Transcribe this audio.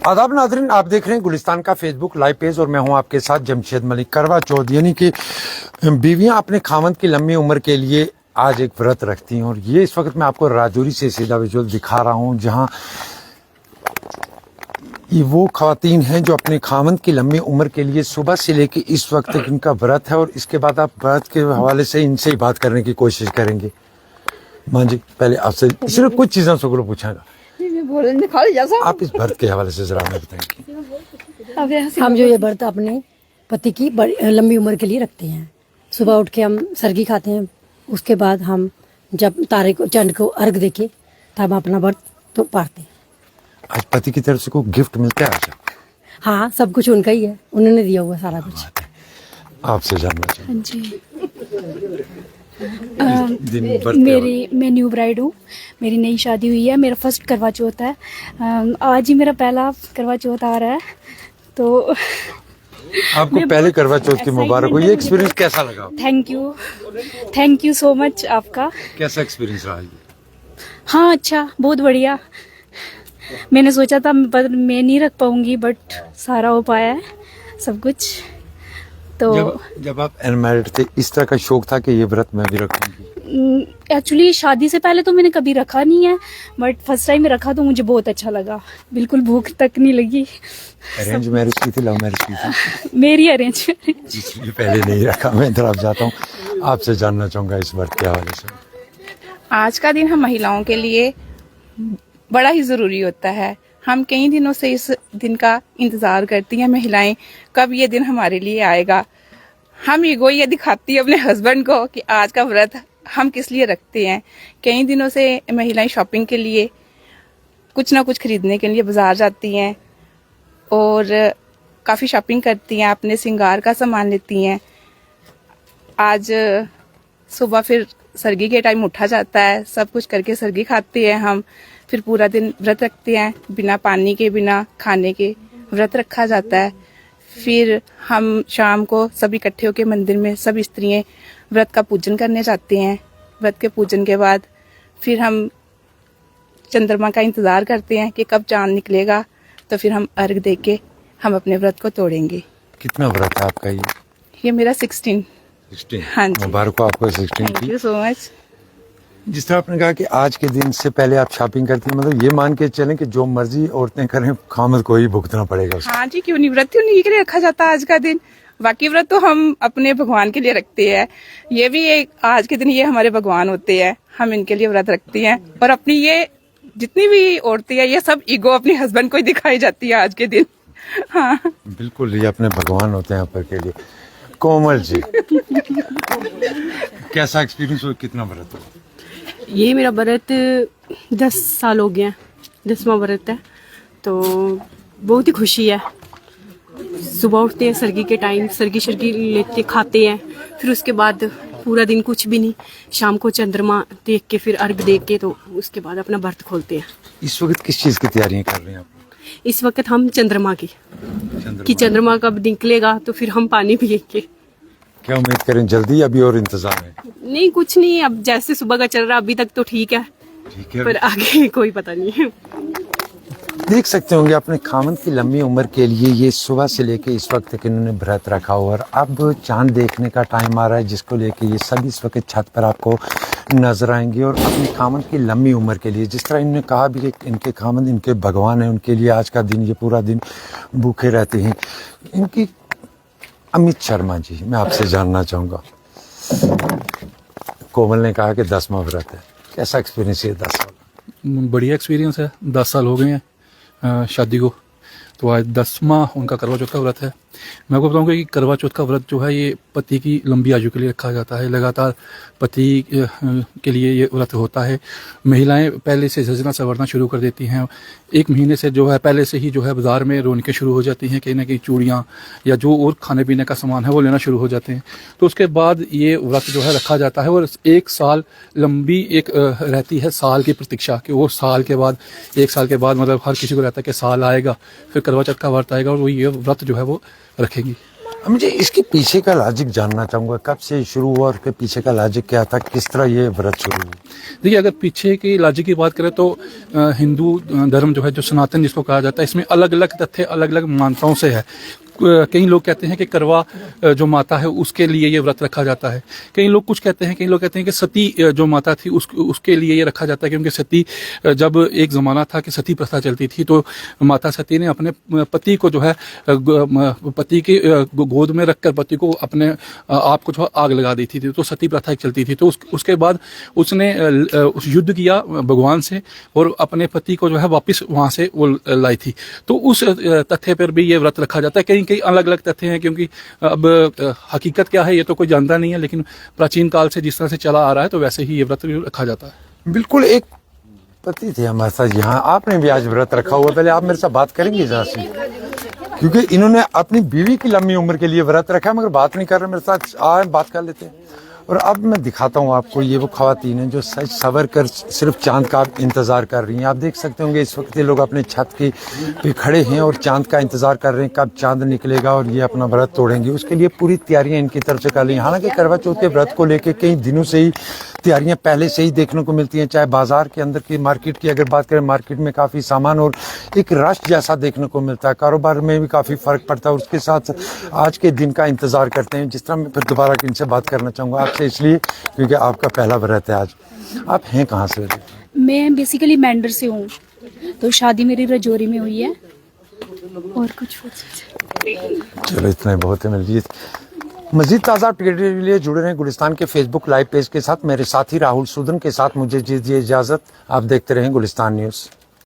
आदाब नाज़रीन, आप देख रहे हैं गुलिस्तान का फेसबुक लाइव पेज और मैं हूं आपके साथ जमशेद मलिक। करवा चौथ यानी कि बीवियां अपने खामंद की लंबी उम्र के लिए आज एक व्रत रखती हैं और ये इस वक्त मैं आपको राजौरी से सीधा विजुअल दिखा रहा हूं, जहां ये वो खवातीन हैं जो अपने खामंद की लंबी उम्र के लिए सुबह से लेकर इस वक्त तक इनका व्रत है। और इसके बाद आप व्रत के हवाले से इनसे ही बात करने की कोशिश करेंगे। मां जी, पहले आपसे सिर्फ कुछ चीज़ें सुगलो पूछागा, आप इस व्रत के हवाले से जरा हमें बताएंगे। हम जो ये व्रत अपने पति की लंबी उम्र के लिए रखते हैं। सुबह उठ के हम सरगी खाते हैं, उसके बाद हम जब तारे को चंद को अर्घ देके तब अपना व्रत तो पाते हैं। आज पति की तरफ से कोई गिफ्ट मिलता है आज? हाँ, सब कुछ उनका ही है, उन्होंने दिया हुआ सारा कुछ। आपसे जानना चाहिए। हाँ जी, मैं न्यू ब्राइड हूँ, मेरी नई शादी हुई है, मेरा फर्स्ट करवा चौथ है। आज ही मेरा पहला करवा चौथ आ रहा है, तो आपको पहले करवा चौथ की मुबारक हो। ये एक्सपीरियंस कैसा लगा? थैंक यू सो मच आपका। कैसा एक्सपीरियंस रहा ये? हाँ, अच्छा, बहुत बढ़िया। मैंने सोचा था पर मैं नहीं रख पाऊंगी, बट सारा हो पाया है सब कुछ। तो जब आप अनमैरिड थे, इस तरह का शौक था कि ये व्रत मैं भी रखूंगी? एक्चुअली शादी से पहले तो मैंने कभी रखा नहीं है, बट फर्स्ट टाइम रखा तो मुझे बहुत अच्छा लगा, बिल्कुल भूख तक नहीं लगी। अरेंज मैरिज की थी, लव मैरिज की थी? मेरी अरेंज मैरिज। इसलिए पहले नहीं रखा। मैं इधर आप जाता हूँ, आपसे जानना चाहूंगा इस व्रत के हवाले से। आज का दिन हम महिलाओं के लिए बड़ा ही ज़रूरी होता है। हम कई दिनों से इस दिन का इंतज़ार करती हैं महिलाएं, कब ये दिन हमारे लिए आएगा। हम ये दिखाती है अपने हस्बैंड को कि आज का व्रत हम किस लिए रखते हैं। कई दिनों से महिलाएं शॉपिंग के लिए कुछ ना कुछ खरीदने के लिए बाजार जाती हैं और काफ़ी शॉपिंग करती हैं, अपने श्रृंगार का सामान लेती हैं। आज सुबह फिर सरगी के टाइम उठा जाता है, सब कुछ करके सरगी खाते हैं हम, फिर पूरा दिन व्रत रखते हैं, बिना पानी के बिना खाने के व्रत रखा जाता है। फिर हम शाम को सब इकट्ठे होकर मंदिर में सब स्त्रियाँ व्रत का पूजन करने जाते हैं। व्रत के पूजन के बाद फिर हम चंद्रमा का इंतज़ार करते हैं कि कब चांद निकलेगा, तो फिर हम अर्घ दे के हम अपने व्रत को तोड़ेंगे। कितना व्रत है आपका ये मेरा 16। हाँ जी, मुबारक हो आपको 16 थैंक की। You so much. जिस तरह आपने कहा कि आज के दिन से पहले आप शॉपिंग करती हैं, मतलब ये मान के चलें कि जो मर्जी औरतें करें, खामद को ही भुगतना पड़ेगा उसको। हाँ जी, क्यों नहीं, व्रत उन्हीं के लिए रखा जाता है आज का दिन। बाकी व्रत तो हम अपने भगवान के लिए रखते हैं, ये भी एक आज के दिन ये हमारे भगवान होते हैं, हम इनके लिए व्रत रखते हैं। और अपनी ये जितनी भी औरतें हैं, ये सब ईगो अपने हस्बैंड को ही दिखाई जाती है आज के दिन। हाँ बिल्कुल, ये अपने भगवान होते हैं आप के लिए। कोमल जी, कैसा एक्सपीरियंस हो, कितना व्रत हो? ये मेरा व्रत 10 साल हो गया, 10वां व्रत है, तो बहुत ही खुशी है। सुबह उठते हैं सरगी के टाइम, सरगी लेते खाते हैं, फिर उसके बाद पूरा दिन कुछ भी नहीं, शाम को चंद्रमा देख के फिर अर्घ देख के तो उसके बाद अपना व्रत खोलते हैं। इस वक्त किस चीज़ की तैयारियां कर रहे हैं आप? इस वक्त हम चंद्रमा की कि चंद्रमा कब निकलेगा तो फिर हम पानी पिएंगे। क्या उम्मीद करें जल्दी, अभी और इंतजार है? नहीं, कुछ नहीं, अब जैसे सुबह का चल रहा अभी तक तो ठीक है, पर आगे कोई पता नहीं है। देख सकते होंगे अपने खामन की लंबी उम्र के लिए ये सुबह से लेके इस वक्त तक इन्होंने व्रत रखा हुआ। और अब चांद देखने का टाइम आ रहा है, जिसको लेके ये सब इस वक्त छत पर आपको नजर आएंगे। और अपने खामन की लंबी उम्र के लिए, जिस तरह इन्होंने कहा भी कि इनके खामन इनके भगवान हैं, उनके लिए आज का दिन, ये पूरा दिन भूखे रहते हैं। इनकी अमित शर्मा जी, मैं आपसे जानना चाहूँगा, कोमल ने कहा कि 10वां व्रत है, कैसा एक्सपीरियंस है 10 साल? बढ़िया एक्सपीरियंस है, 10 साल हो गए हैं शादी को, तो आज 10वां उनका करवा चौथ का व्रत है। मैं आपको बताऊंगा कि करवा चौथ का व्रत जो है ये पति की लंबी आयु के लिए रखा जाता है। लगातार पति के लिए ये व्रत होता है। महिलाएं पहले से सजना संवरना शुरू कर देती हैं, 1 महीने से जो है पहले से ही जो है बाजार में रौनकें शुरू हो जाती हैं, कहीं ना कहीं चूड़ियाँ या जो और खाने पीने का सामान है वो लेना शुरू हो जाते हैं। तो उसके बाद ये व्रत जो है रखा जाता है और 1 साल लंबी एक रहती है साल की प्रतीक्षा, कि वो साल के बाद 1 साल के बाद मतलब हर किसी को रहता है कि साल आएगा फिर करवा चौथ का व्रत आएगा और वो ये व्रत जो है वो रखेंगी। मुझे इसके पीछे का लॉजिक जानना चाहूँगा, कब से शुरू हुआ और उसके पीछे का लॉजिक क्या था, किस तरह ये व्रत शुरू हुआ? देखिए, अगर पीछे की लॉजिक की बात करें तो हिंदू धर्म जो है, जो सनातन जिसको कहा जाता है, इसमें अलग अलग तथ्य अलग अलग मान्यताओं से है। कई लोग कहते हैं कि करवा जो माता है उसके लिए ये व्रत रखा जाता है। कई लोग कहते हैं कि सती जो माता थी उसके लिए ये रखा जाता है, क्योंकि सती जब एक ज़माना था कि सती प्रथा चलती थी, तो माता सती ने अपने पति को जो है पति के गोद में रखकर पति को अपने आप को जो आग लगा दी थी, तो सती प्रथा चलती थी। तो उसके बाद उसने उस युद्ध किया भगवान से और अपने पति को जो है वापस वहाँ से वो लाई थी। तो उस तथ्य पर भी ये व्रत रखा जाता है। कई अलग अलग तथ्य हैं, क्योंकि अब हकीकत क्या है ये तो कोई जानता नहीं है, लेकिन प्राचीन काल से जिस तरह से चला आ रहा है तो वैसे ही ये व्रत रखा जाता है। बिल्कुल, एक पति थे हमारे साथ यहाँ, आपने भी आज व्रत रखा हुआ, पहले आप मेरे साथ बात करेंगे जरा से, क्योंकि इन्होंने अपनी बीवी की लंबी उम्र के लिए व्रत रखा है, मगर बात नहीं कर रहे मेरे साथ। आए बात कर लेते हैं। और अब मैं दिखाता हूँ आपको, ये वो खवातीन हैं जो सज सवर कर सिर्फ चांद का इंतज़ार कर रही हैं। आप देख सकते होंगे इस वक्त ये लोग अपने छत के पे खड़े हैं और चांद का इंतज़ार कर रहे हैं कब चांद निकलेगा और ये अपना व्रत तोड़ेंगे। उसके लिए पूरी तैयारियां इनकी तरफ से कर ली। हालांकि करवा चौथ के व्रत को लेकर कई दिनों से ही तैयारियां पहले से ही देखने को मिलती हैं। चाहे बाजार के अंदर की मार्केट की अगर बात करें, मार्केट में काफ़ी सामान और एक रश जैसा देखने को मिलता है, कारोबार में भी काफ़ी फ़र्क पड़ता है। और उसके साथ आज के दिन का इंतज़ार करते हैं। जिस तरह मैं फिर दोबारा इनसे बात करना चाहूँगा आपसे, इसलिए क्योंकि आपका पहला व्रत है आज। आप हैं कहाँ से? मैं बेसिकली मेंढर से हूँ, तो शादी मेरी रजौरी में हुई है। और कुछ चलो, इतना ही बहुत है मेरे लिए। मजीद ताज़ा अपडेट के लिए जुड़े रहें गुलिस्तान के फेसबुक लाइव पेज के साथ। मेरे साथी राहुल सूदन के साथ मुझे दीजिए इजाज़त। आप देखते रहें गुलिस्तान न्यूज़।